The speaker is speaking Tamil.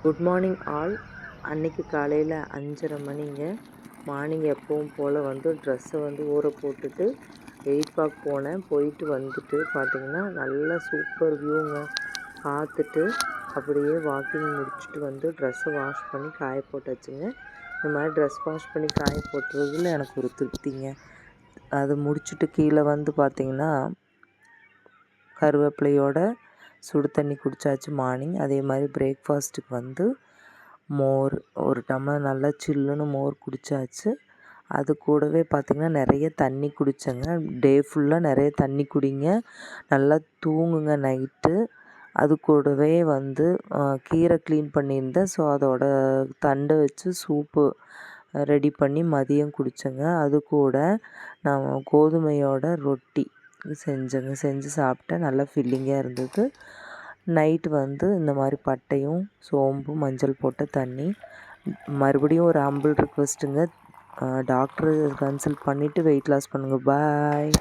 Good morning all. அன்னைக்கு காலையில் 5:30 மணிங்க. மார்னிங் எப்பவும் போல் ட்ரெஸ்ஸை ஊற போட்டுட்டு 8 பார்க் போனேன். போயிட்டு வந்துட்டு பார்த்திங்கன்னா நல்ல சூப்பர் வியூங்க. பார்த்துட்டு அப்படியே வாக்கிங் முடிச்சுட்டு ட்ரெஸ்ஸை வாஷ் பண்ணி காய போட்டாச்சுங்க. இந்த மாதிரி ட்ரெஸ் வாஷ் பண்ணி காய போட்டுறதுல எனக்கு ஒரு திருப்திங்க. அது முடிச்சுட்டு கீழே பார்த்திங்கன்னா கருவேப்பிலையோட சுடு தண்ணி குடித்தாச்சு மார்னிங். அதே மாதிரி பிரேக்ஃபாஸ்ட்டுக்கு மோர், ஒரு டம்ளர் நல்லா சில்லுன்னு மோர் குடித்தாச்சு. அது கூடவே பார்த்திங்கன்னா நிறைய தண்ணி குடித்தேங்க. டே ஃபுல்லாக நிறைய தண்ணி குடிங்க, நல்லா தூங்குங்க நைட்டு. அது கூடவே கீரை க்ளீன் பண்ணியிருந்தேன். ஸோ அதோட தண்டை வச்சு சூப்பு ரெடி பண்ணி மதியம் குடித்தேங்க. அது கூட நான் கோதுமையோட ரொட்டி செஞ்சு சாப்பிட்டேன். நல்லா ஃபில்லிங்காக இருந்தது. நைட்டு இந்த மாதிரி பட்டையும் சோம்பு மஞ்சள் போட்ட தண்ணி. மறுபடியும் ஒரு ஹம்பிள் ரிக்வெஸ்ட்டுங்க, டாக்டரை கன்சல்ட் பண்ணிவிட்டு வெயிட் லாஸ் பண்ணுங்கள். பாய்.